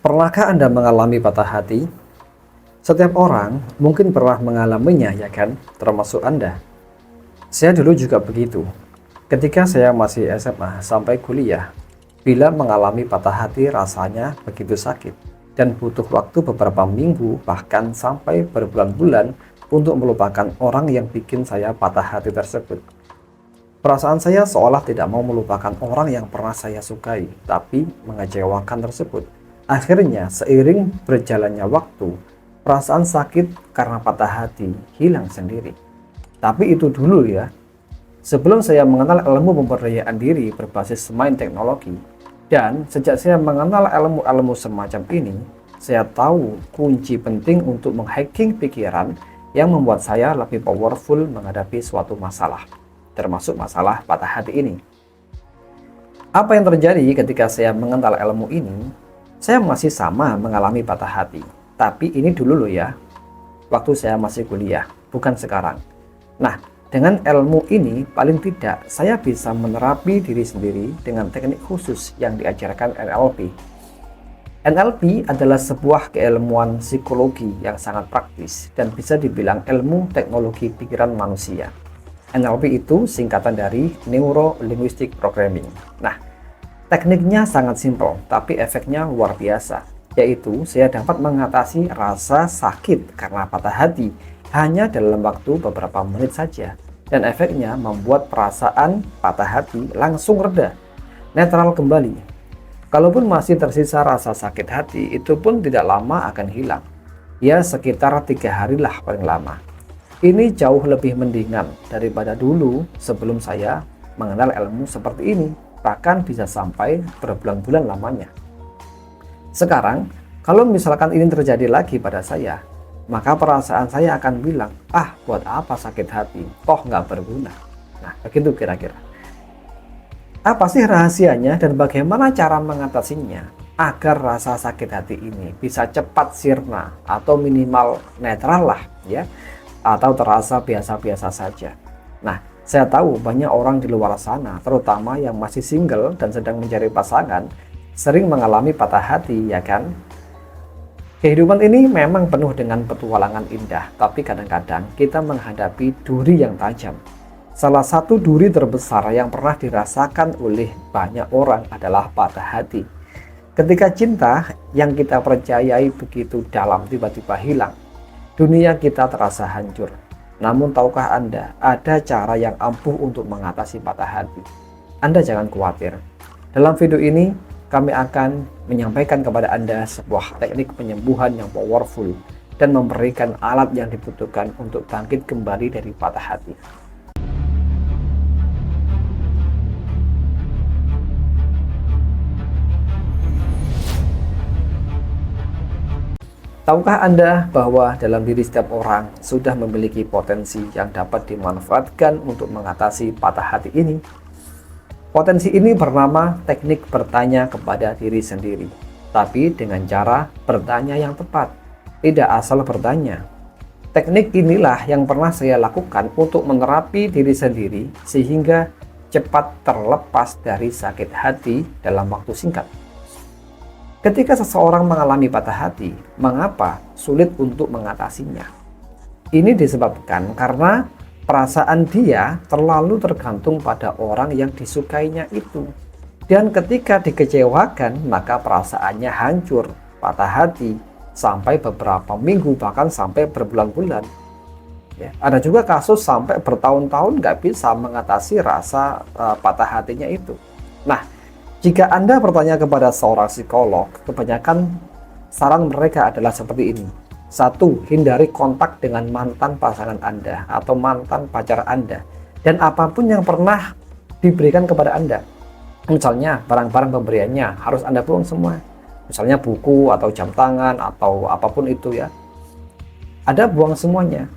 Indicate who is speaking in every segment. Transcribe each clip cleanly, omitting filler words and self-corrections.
Speaker 1: Pernahkah Anda mengalami patah hati? Setiap orang mungkin pernah mengalaminya, ya kan? Termasuk Anda. Saya dulu juga begitu. Ketika saya masih SMA sampai kuliah, bila mengalami patah hati rasanya begitu sakit dan butuh waktu beberapa minggu bahkan sampai berbulan-bulan untuk melupakan orang yang bikin saya patah hati tersebut. Perasaan saya seolah tidak mau melupakan orang yang pernah saya sukai, tapi mengecewakan tersebut. Akhirnya, seiring berjalannya waktu, perasaan sakit karena patah hati hilang sendiri. Tapi itu dulu ya. Sebelum saya mengenal ilmu pemberdayaan diri berbasis main teknologi, dan sejak saya mengenal ilmu-ilmu semacam ini, saya tahu kunci penting untuk menghacking pikiran yang membuat saya lebih powerful menghadapi suatu masalah, termasuk masalah patah hati ini. Apa yang terjadi ketika saya mengenal ilmu ini? Saya masih sama mengalami patah hati, tapi ini dulu loh ya, waktu saya masih kuliah, bukan sekarang. Nah, dengan ilmu ini paling tidak saya bisa menerapi diri sendiri dengan teknik khusus yang diajarkan NLP. NLP adalah sebuah keilmuan psikologi yang sangat praktis dan bisa dibilang ilmu teknologi pikiran manusia. NLP itu singkatan dari Neuro Linguistic Programming. Nah, tekniknya sangat simpel, tapi efeknya luar biasa, yaitu saya dapat mengatasi rasa sakit karena patah hati hanya dalam waktu beberapa menit saja, dan efeknya membuat perasaan patah hati langsung reda, netral kembali. Kalaupun masih tersisa rasa sakit hati, itu pun tidak lama akan hilang. Ya, sekitar 3 hari lah paling lama. Ini jauh lebih mendingan daripada dulu sebelum saya mengenal ilmu seperti ini, bahkan bisa sampai berbulan-bulan lamanya. Sekarang, kalau misalkan ini terjadi lagi pada saya, maka perasaan saya akan bilang, buat apa sakit hati, toh nggak berguna. Nah, begitu kira-kira. Apa sih rahasianya dan bagaimana cara mengatasinya agar rasa sakit hati ini bisa cepat sirna atau minimal netral lah ya, atau terasa biasa-biasa saja. Nah, saya tahu banyak orang di luar sana, terutama yang masih single dan sedang mencari pasangan, sering mengalami patah hati, ya kan? Kehidupan ini memang penuh dengan petualangan indah, tapi kadang-kadang kita menghadapi duri yang tajam. Salah satu duri terbesar yang pernah dirasakan oleh banyak orang adalah patah hati. Ketika cinta yang kita percayai begitu dalam tiba-tiba hilang, dunia kita terasa hancur. Namun tahukah Anda, ada cara yang ampuh untuk mengatasi patah hati? Anda jangan khawatir. Dalam video ini, kami akan menyampaikan kepada Anda sebuah teknik penyembuhan yang powerful dan memberikan alat yang dibutuhkan untuk bangkit kembali dari patah hati. Tahukah Anda bahwa dalam diri setiap orang sudah memiliki potensi yang dapat dimanfaatkan untuk mengatasi patah hati ini? Potensi ini bernama teknik bertanya kepada diri sendiri, tapi dengan cara bertanya yang tepat, tidak asal bertanya. Teknik inilah yang pernah saya lakukan untuk menerapi diri sendiri sehingga cepat terlepas dari sakit hati dalam waktu singkat. Ketika seseorang mengalami patah hati, mengapa sulit untuk mengatasinya? Ini disebabkan karena perasaan dia terlalu tergantung pada orang yang disukainya itu. Dan ketika dikecewakan, maka perasaannya hancur, patah hati, sampai beberapa minggu, bahkan sampai berbulan-bulan. Ya, ada juga kasus sampai bertahun-tahun nggak bisa mengatasi rasa patah hatinya itu. Nah, jika Anda bertanya kepada seorang psikolog, kebanyakan saran mereka adalah seperti ini. 1. Hindari kontak dengan mantan pasangan Anda atau mantan pacar Anda dan apapun yang pernah diberikan kepada Anda. Misalnya barang-barang pemberiannya harus Anda buang semua. Misalnya buku atau jam tangan atau apapun itu ya. Anda buang semuanya.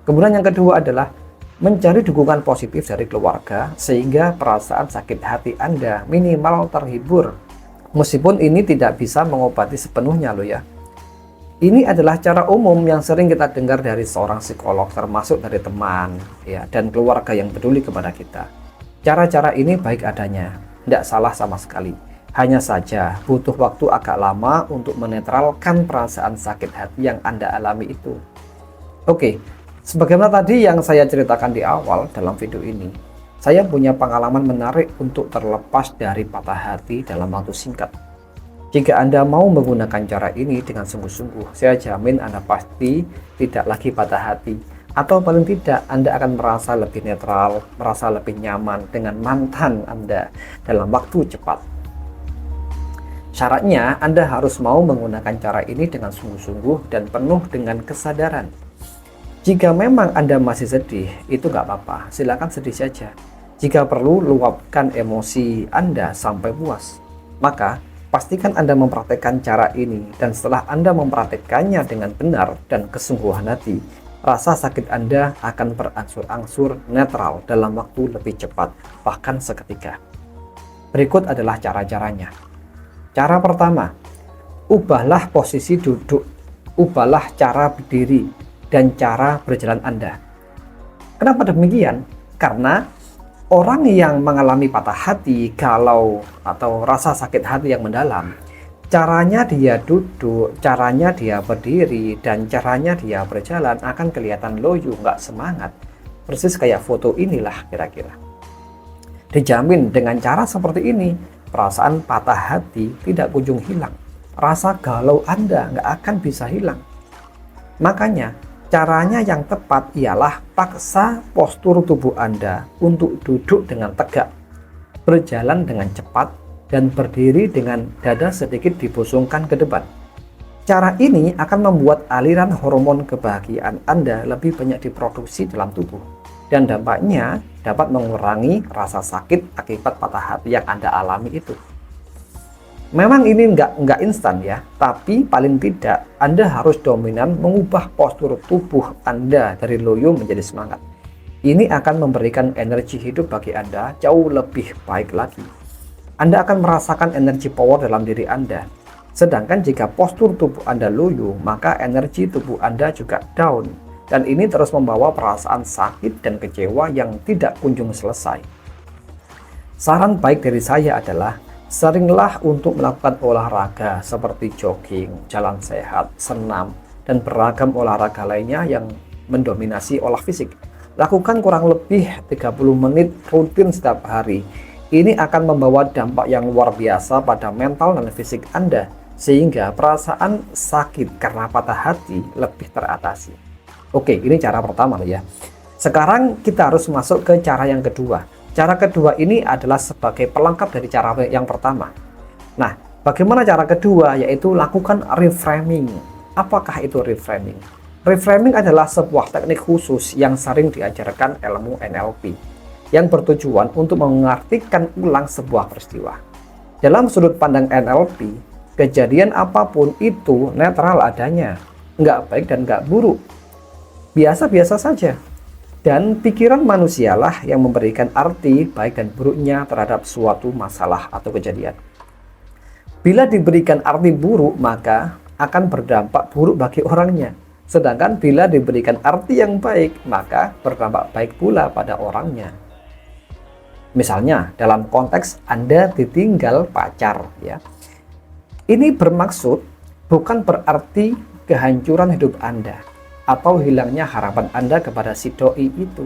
Speaker 1: Kemudian yang kedua adalah mencari dukungan positif dari keluarga sehingga perasaan sakit hati Anda minimal terhibur. Meskipun ini tidak bisa mengobati sepenuhnya loh ya. Ini adalah cara umum yang sering kita dengar dari seorang psikolog, termasuk dari teman ya, dan keluarga yang peduli kepada kita. Cara-cara ini baik adanya, tidak salah sama sekali. Hanya saja butuh waktu agak lama untuk menetralkan perasaan sakit hati yang Anda alami itu. Oke, sebagaimana tadi yang saya ceritakan di awal dalam video ini, saya punya pengalaman menarik untuk terlepas dari patah hati dalam waktu singkat. Jika Anda mau menggunakan cara ini dengan sungguh-sungguh, saya jamin Anda pasti tidak lagi patah hati. Atau paling tidak Anda akan merasa lebih netral, merasa lebih nyaman dengan mantan Anda dalam waktu cepat. Syaratnya Anda harus mau menggunakan cara ini dengan sungguh-sungguh dan penuh dengan kesadaran. Jika memang Anda masih sedih, itu nggak apa-apa, silakan sedih saja. Jika perlu, luapkan emosi Anda sampai puas. Maka, pastikan Anda mempraktekkan cara ini, dan setelah Anda mempraktekannya dengan benar dan kesungguhan hati, rasa sakit Anda akan berangsur-angsur netral dalam waktu lebih cepat, bahkan seketika. Berikut adalah cara-caranya. Cara pertama, ubahlah posisi duduk, ubahlah cara berdiri, dan cara berjalan Anda. Kenapa demikian? Karena orang yang mengalami patah hati atau rasa sakit hati yang mendalam, caranya dia duduk, caranya dia berdiri, dan caranya dia berjalan akan kelihatan loyo, nggak semangat. Persis kayak foto inilah kira-kira. Dijamin dengan cara seperti ini, perasaan patah hati tidak kunjung hilang. Rasa galau Anda nggak akan bisa hilang. Makanya, caranya yang tepat ialah paksa postur tubuh Anda untuk duduk dengan tegak, berjalan dengan cepat, dan berdiri dengan dada sedikit dibusungkan ke depan. Cara ini akan membuat aliran hormon kebahagiaan Anda lebih banyak diproduksi dalam tubuh, dan dampaknya dapat mengurangi rasa sakit akibat patah hati yang Anda alami itu. Memang ini nggak instan ya, tapi paling tidak Anda harus dominan mengubah postur tubuh Anda dari loyo menjadi semangat. Ini akan memberikan energi hidup bagi Anda jauh lebih baik lagi. Anda akan merasakan energi power dalam diri Anda. Sedangkan jika postur tubuh Anda loyo, maka energi tubuh Anda juga down. Dan ini terus membawa perasaan sakit dan kecewa yang tidak kunjung selesai. Saran baik dari saya adalah, seringlah untuk melakukan olahraga seperti jogging, jalan sehat, senam, dan beragam olahraga lainnya yang mendominasi olah fisik. Lakukan kurang lebih 30 menit rutin setiap hari. Ini akan membawa dampak yang luar biasa pada mental dan fisik Anda, sehingga perasaan sakit karena patah hati lebih teratasi. Oke, ini cara pertama ya. Sekarang kita harus masuk ke cara yang kedua. Cara kedua ini adalah sebagai pelengkap dari cara yang pertama. Nah, bagaimana cara kedua? Yaitu lakukan reframing. Apakah itu reframing? Reframing adalah sebuah teknik khusus yang sering diajarkan ilmu NLP, yang bertujuan untuk mengartikan ulang sebuah peristiwa. Dalam sudut pandang NLP, kejadian apapun itu netral adanya, nggak baik dan nggak buruk, biasa-biasa saja. Dan pikiran manusialah yang memberikan arti baik dan buruknya terhadap suatu masalah atau kejadian. Bila diberikan arti buruk, maka akan berdampak buruk bagi orangnya. Sedangkan bila diberikan arti yang baik, maka berdampak baik pula pada orangnya. Misalnya dalam konteks Anda ditinggal pacar ya. Ini bermaksud bukan berarti kehancuran hidup Anda atau hilangnya harapan Anda kepada si doi itu.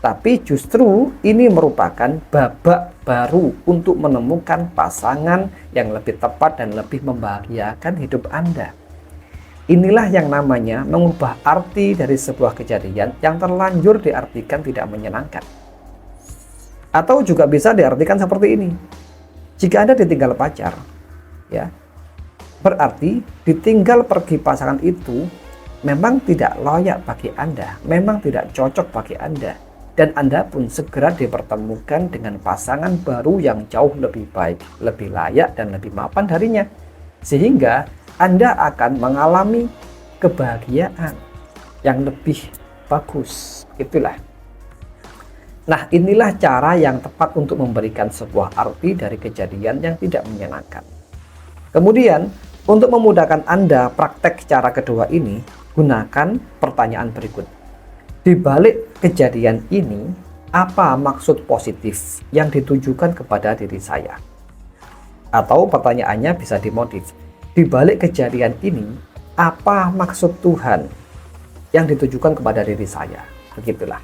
Speaker 1: Tapi justru ini merupakan babak baru untuk menemukan pasangan yang lebih tepat dan lebih membahagiakan hidup Anda. Inilah yang namanya mengubah arti dari sebuah kejadian yang terlanjur diartikan tidak menyenangkan. Atau juga bisa diartikan seperti ini. Jika Anda ditinggal pacar, ya, berarti ditinggal pergi pasangan itu memang tidak layak bagi Anda, memang tidak cocok bagi Anda. Dan Anda pun segera dipertemukan dengan pasangan baru yang jauh lebih baik, lebih layak, dan lebih mapan darinya. Sehingga Anda akan mengalami kebahagiaan yang lebih bagus. Itulah. Nah, inilah cara yang tepat untuk memberikan sebuah arti dari kejadian yang tidak menyenangkan. Kemudian, untuk memudahkan Anda praktek cara kedua ini, gunakan pertanyaan berikut. Di balik kejadian ini, apa maksud positif yang ditujukan kepada diri saya? Atau pertanyaannya bisa dimodif. Di balik kejadian ini, apa maksud Tuhan yang ditujukan kepada diri saya? Begitulah.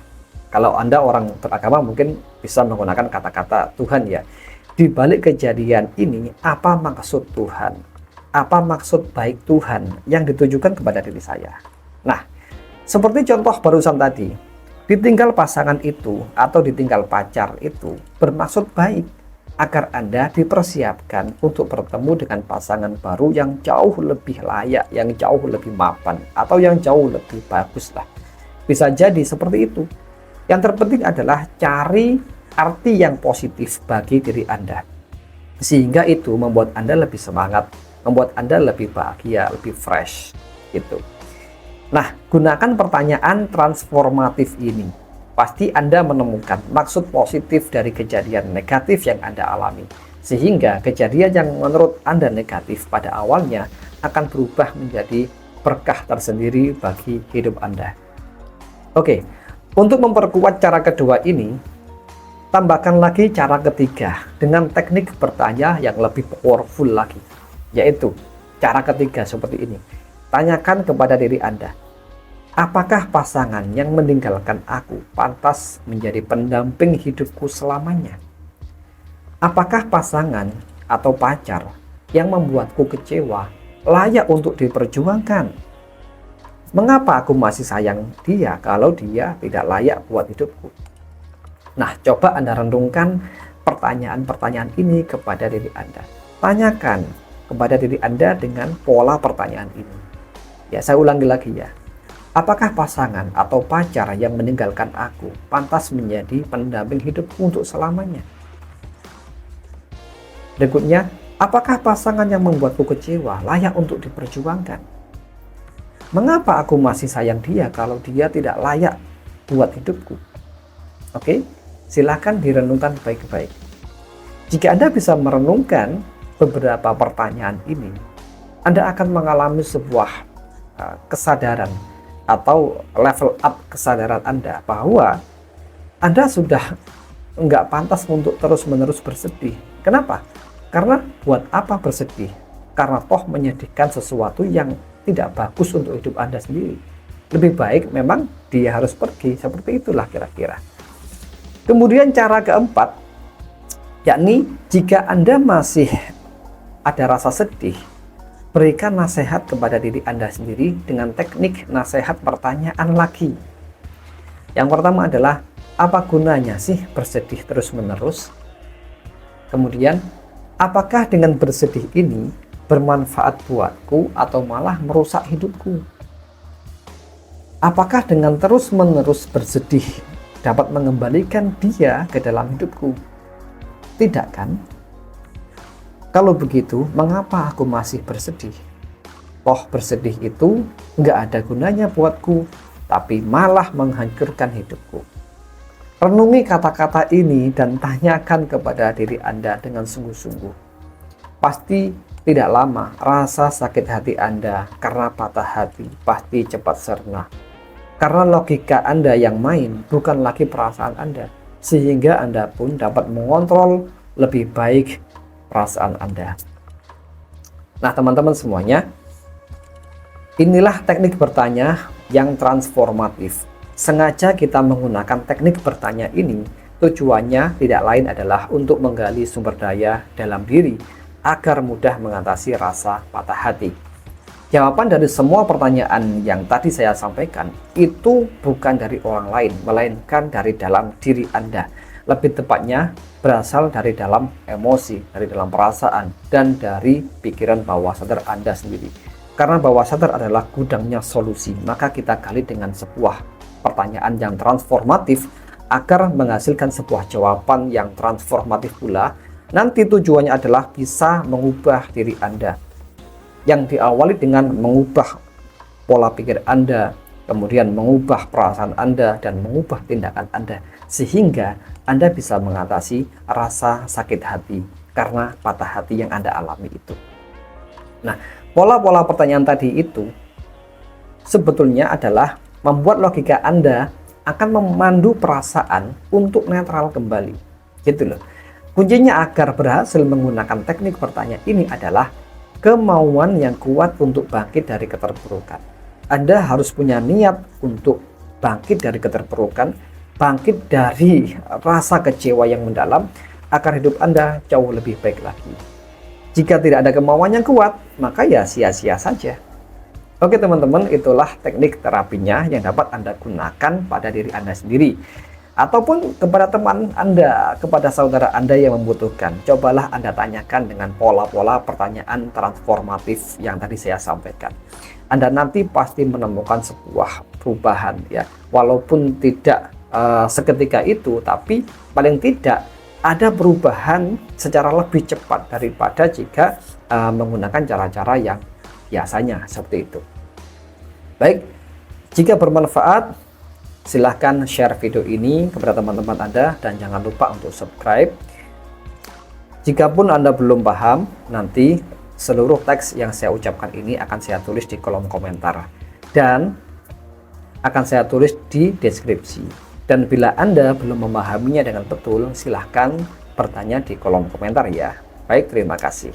Speaker 1: Kalau Anda orang beragama mungkin bisa menggunakan kata-kata Tuhan ya. Di balik kejadian ini, apa maksud Tuhan? Apa maksud baik Tuhan yang ditujukan kepada diri saya? Nah, seperti contoh barusan tadi, ditinggal pasangan itu atau ditinggal pacar itu bermaksud baik agar Anda dipersiapkan untuk bertemu dengan pasangan baru yang jauh lebih layak, yang jauh lebih mapan, atau yang jauh lebih bagus lah. Bisa jadi seperti itu. Yang terpenting adalah cari arti yang positif bagi diri Anda. Sehingga itu membuat Anda lebih semangat, membuat Anda lebih bahagia, lebih fresh gitu. Nah, gunakan pertanyaan transformatif ini. Pasti Anda menemukan maksud positif dari kejadian negatif yang Anda alami. Sehingga kejadian yang menurut Anda negatif pada awalnya akan berubah menjadi berkah tersendiri bagi hidup Anda. Oke, untuk memperkuat cara kedua ini, tambahkan lagi cara ketiga dengan teknik bertanya yang lebih powerful lagi. Yaitu, cara ketiga seperti ini. Tanyakan kepada diri Anda, apakah pasangan yang meninggalkan aku pantas menjadi pendamping hidupku selamanya? Apakah pasangan atau pacar yang membuatku kecewa layak untuk diperjuangkan? Mengapa aku masih sayang dia kalau dia tidak layak buat hidupku? Nah, coba Anda renungkan pertanyaan-pertanyaan ini kepada diri Anda. Tanyakan kepada diri Anda dengan pola pertanyaan ini. Ya, saya ulangi lagi ya. Apakah pasangan atau pacar yang meninggalkan aku pantas menjadi pendamping hidupku untuk selamanya? Berikutnya, apakah pasangan yang membuatku kecewa layak untuk diperjuangkan? Mengapa aku masih sayang dia kalau dia tidak layak buat hidupku? Oke, silakan direnungkan baik-baik. Jika Anda bisa merenungkan beberapa pertanyaan ini, Anda akan mengalami sebuah kesadaran atau level up kesadaran Anda bahwa Anda sudah nggak pantas untuk terus-menerus bersedih. Kenapa? Karena buat apa bersedih? Karena toh menyedihkan sesuatu yang tidak bagus untuk hidup Anda sendiri. Lebih baik memang dia harus pergi. Seperti itulah kira-kira. Kemudian cara keempat, yakni jika Anda masih ada rasa sedih, berikan nasihat kepada diri Anda sendiri dengan teknik nasihat pertanyaan lagi. Yang pertama adalah, apa gunanya sih bersedih terus-menerus? Kemudian, apakah dengan bersedih ini bermanfaat buatku atau malah merusak hidupku? Apakah dengan terus-menerus bersedih dapat mengembalikan dia ke dalam hidupku? Tidak kan? Kalau begitu, mengapa aku masih bersedih? Toh bersedih itu nggak ada gunanya buatku, tapi malah menghancurkan hidupku. Renungi kata-kata ini dan tanyakan kepada diri Anda dengan sungguh-sungguh. Pasti tidak lama rasa sakit hati Anda karena patah hati pasti cepat sirna. Karena logika Anda yang main, bukan lagi perasaan Anda. Sehingga Anda pun dapat mengontrol lebih baik perasaan Anda. Nah, teman-teman semuanya, inilah teknik bertanya yang transformatif. Sengaja kita menggunakan teknik bertanya ini, tujuannya tidak lain adalah untuk menggali sumber daya dalam diri agar mudah mengatasi rasa patah hati. Jawaban dari semua pertanyaan yang tadi saya sampaikan itu bukan dari orang lain, melainkan dari dalam diri Anda. Lebih tepatnya berasal dari dalam emosi, dari dalam perasaan, dan dari pikiran bawah sadar Anda sendiri. Karena bawah sadar adalah gudangnya solusi, maka kita gali dengan sebuah pertanyaan yang transformatif agar menghasilkan sebuah jawaban yang transformatif pula. Nanti tujuannya adalah bisa mengubah diri Anda, yang diawali dengan mengubah pola pikir Anda, kemudian mengubah perasaan Anda, dan mengubah tindakan Anda, sehingga Anda bisa mengatasi rasa sakit hati karena patah hati yang Anda alami itu. Nah, pola-pola pertanyaan tadi itu sebetulnya adalah membuat logika Anda akan memandu perasaan untuk netral kembali, gitu loh. Kuncinya agar berhasil menggunakan teknik pertanyaan ini adalah kemauan yang kuat untuk bangkit dari keterpurukan. Anda harus punya niat untuk bangkit dari keterpurukan, bangkit dari rasa kecewa yang mendalam, agar hidup Anda jauh lebih baik lagi. Jika tidak ada kemauan yang kuat, maka ya sia-sia saja. Oke teman-teman, itulah teknik terapinya yang dapat Anda gunakan pada diri Anda sendiri, ataupun kepada teman Anda, kepada saudara Anda yang membutuhkan. Cobalah Anda tanyakan dengan pola-pola pertanyaan transformatif yang tadi saya sampaikan. Anda nanti pasti menemukan sebuah perubahan ya, walaupun tidak seketika itu, tapi paling tidak ada perubahan secara lebih cepat daripada jika menggunakan cara-cara yang biasanya seperti itu. Baik, jika bermanfaat, silahkan share video ini kepada teman-teman Anda dan jangan lupa untuk subscribe. Jikapun Anda belum paham, nanti seluruh teks yang saya ucapkan ini akan saya tulis di kolom komentar dan akan saya tulis di deskripsi. Dan bila Anda belum memahaminya dengan betul, silahkan bertanya di kolom komentar ya. Baik, terima kasih.